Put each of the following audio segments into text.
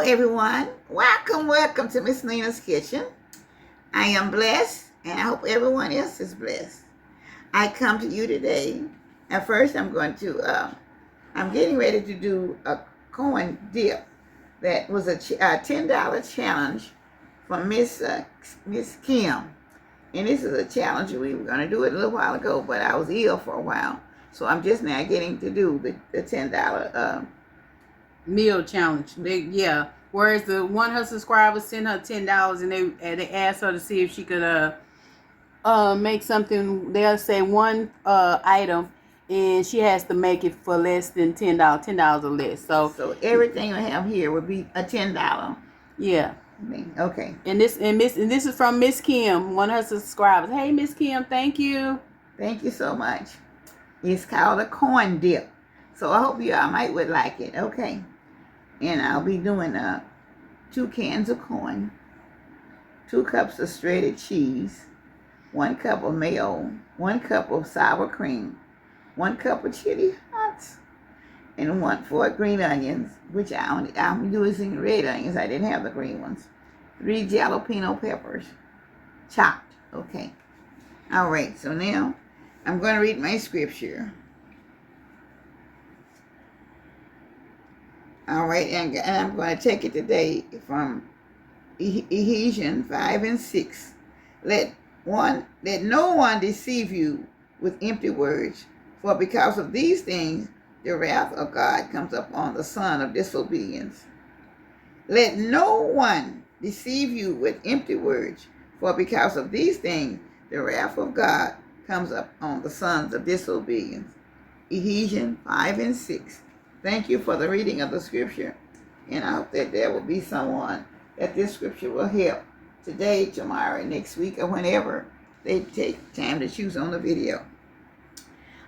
everyone. Welcome to Miss Nina's Kitchen. I am blessed, and I hope everyone else is blessed. I come to you today, and first I'm getting ready to do a corn dip that was a $10 challenge from Miss Kim. And this is a challenge we were going to do it a little while ago, but I was ill for a while. So I'm just now getting to do the $10 meal challenge. Yeah. Whereas the one of her subscribers sent her $10 and they asked her to see if she could make something. They'll say one item and she has to make it for less than $10 or less. So everything I have here would be a $10. Yeah. Okay. And this is from Miss Kim, one of her subscribers. Hey, Miss Kim, thank you. Thank you so much. It's called a corn dip. So I hope y'all would like it. Okay. And I'll be doing 2 cans of corn, 2 cups of shredded cheese, 1 cup of mayo, 1 cup of sour cream, 1 cup of chili hots, and 4 green onions, which I'm using red onions. I didn't have the green ones. 3 jalapeno peppers, chopped. Okay. All right. So now I'm going to read my scripture. All right, and I'm going to take it today from Ephesians 5:6. Let no one deceive you with empty words, for because of these things the wrath of God comes upon the son of disobedience. Let no one deceive you with empty words, for because of these things the wrath of God comes upon the sons of disobedience. Ephesians 5:6. Thank you for the reading of the scripture, and I hope that there will be someone that this scripture will help today, tomorrow, next week, or whenever they take time to choose on the video.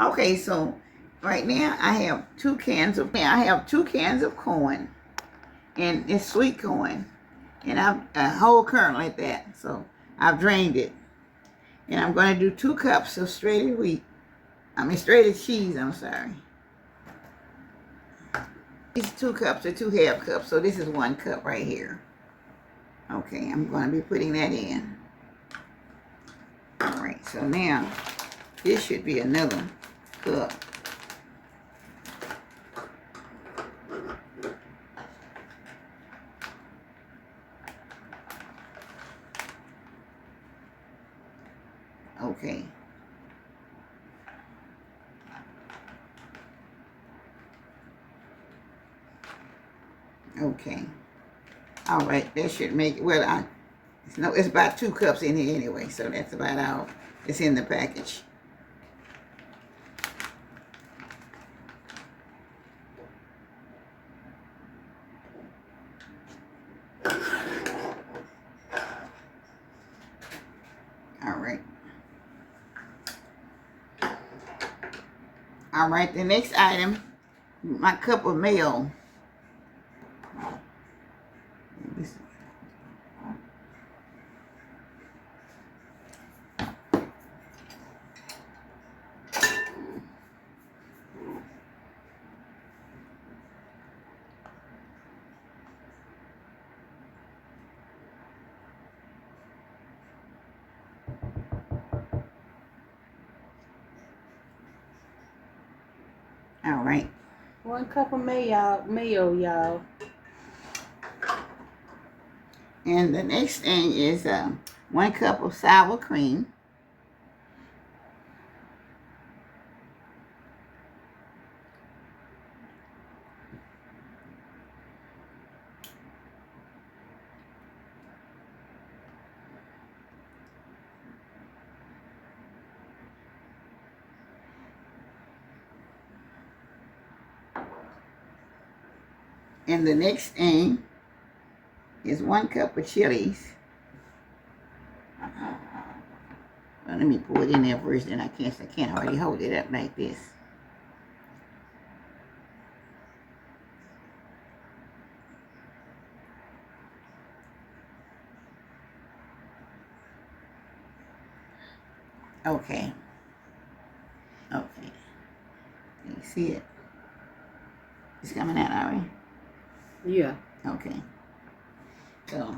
Okay, so right now I have 2 cans of corn, and it's sweet corn, and I'm a whole kernel at that. So I've drained it, and I'm going to do 2 cups of shredded cheese. I'm sorry. These 2 cups are 2 half cups, so this is 1 cup right here. Okay, I'm going to be putting that in. All right, so now this should be another cup. Okay. Okay. All right, that should make it. Well, it's about 2 cups in here anyway, so that's about all. It's in the package. All right. All right, the next item, my cup of mayo. All right. 1 cup of mayo, y'all. And the next thing is 1 cup of sour cream. And the next thing is 1 cup of chillies. Well, let me pour it in there first, then I can't hardly hold it up like this. Okay. Okay. You see it? It's coming out, all right? Yeah. Okay. So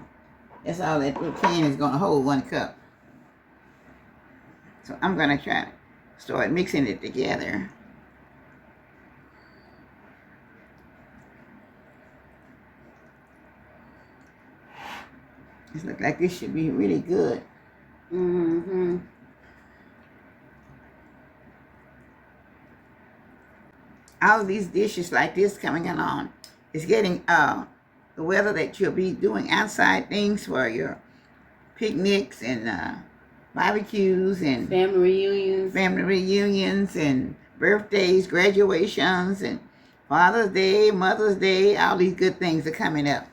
that's all that little can is going to hold, 1 cup. So I'm going to try to start mixing it together. It looks like this should be really good. Mm-hmm. All of these dishes like this coming along is getting the weather that you'll be doing outside things for your picnics and barbecues and family reunions and birthdays, graduations, and Father's Day, Mother's Day. All these good things are coming up.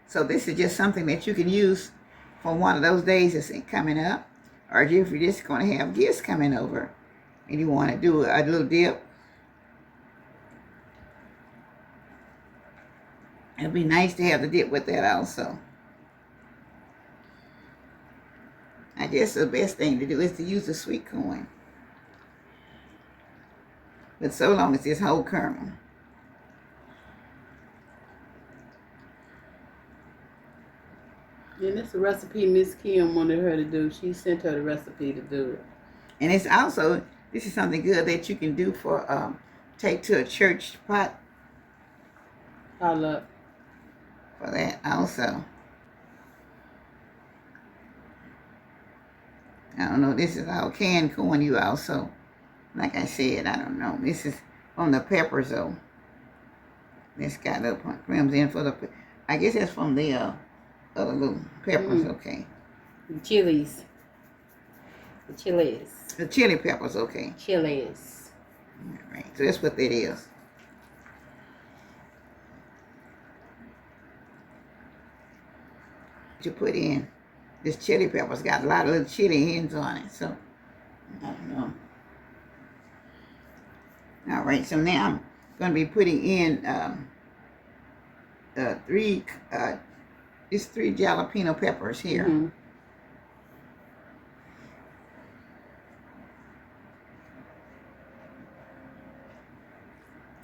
So this is just something that you can use for one of those days that's coming up, or if you're just going to have guests coming over and you want to do a little dip. It'd be nice to have the dip with that also. I guess the best thing to do is to use the sweet corn. But so long as it's whole kernel. And it's a recipe Miss Kim wanted her to do. She sent her the recipe to do it. And it's also, this is something good that you can do for, take to a church pot. I love For that also. I don't know, this is all canned corn you also. Like I said, I don't know. This is from the peppers though. This got little crumbs in for the, I guess that's from the other little peppers, okay. the chilies. The chilies. The chili peppers, okay. Chilies. All right, so that's what that is. To put in, this chili peppers got a lot of little chili ends on it, so I don't know. All right, so now I'm going to be putting in three jalapeno peppers here. Mm-hmm.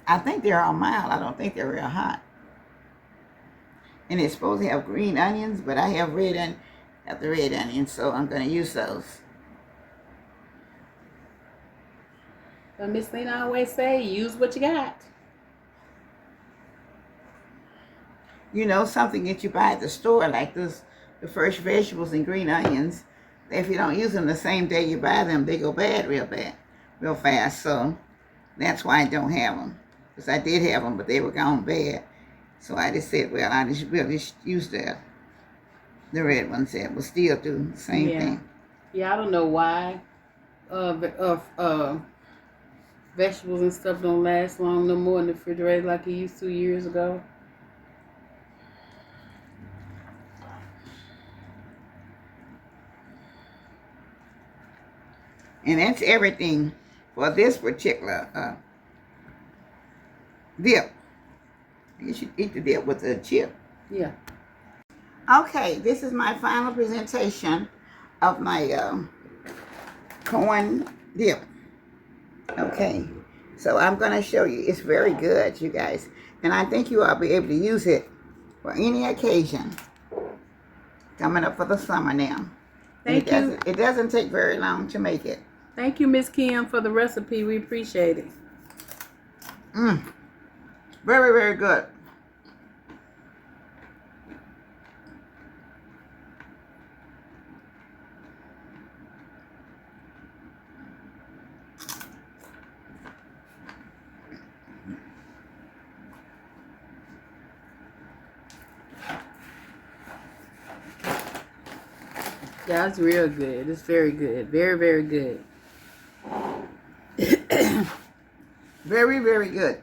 I think they're all mild. I don't think they're real hot. And it's supposed to have green onions, but I have the red onions, so I'm going to use those. But Miss Lena always say, use what you got. You know, something that you buy at the store, like this, the fresh vegetables and green onions, if you don't use them the same day you buy them, they go bad, real fast. So that's why I don't have them. Because I did have them, but they were gone bad. So I just said, well, I just really use the red ones that will still do the same thing. Yeah, I don't know why vegetables and stuff don't last long no more in the refrigerator like it used to years ago. And that's everything for this particular dip. You should eat the dip with a chip. Yeah. Okay, this is my final presentation of my corn dip. Okay, so I'm going to show you. It's very good, you guys. And I think you all be able to use it for any occasion. Coming up for the summer now. Thank you. It doesn't take very long to make it. Thank you, Miss Kim, for the recipe. We appreciate it. Very, very good. Yeah, it's real good. It's very good. Very, very good. Very, very good.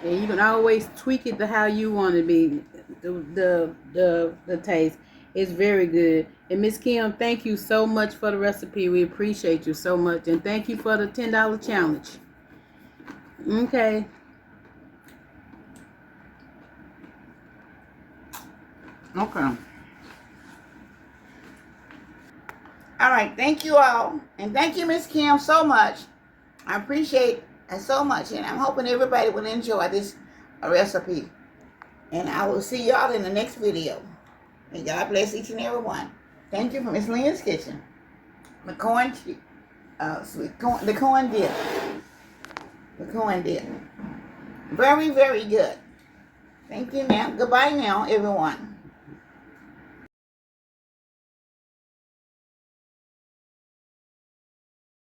And you can always tweak it to how you want it to be. The taste is very good. And Miss Kim, thank you so much for the recipe. We appreciate you so much. And thank you for the $10 challenge. Okay. Okay. All right. Thank you all. And thank you, Miss Kim, so much. I appreciate it so much. And I'm hoping everybody will enjoy this recipe. And I will see y'all in the next video. And God bless each and every one. Thank you for Miss Lynn's Kitchen. The corn sweet corn, the corn dip. The corn dip. Very, very good. Thank you now. Goodbye now, everyone.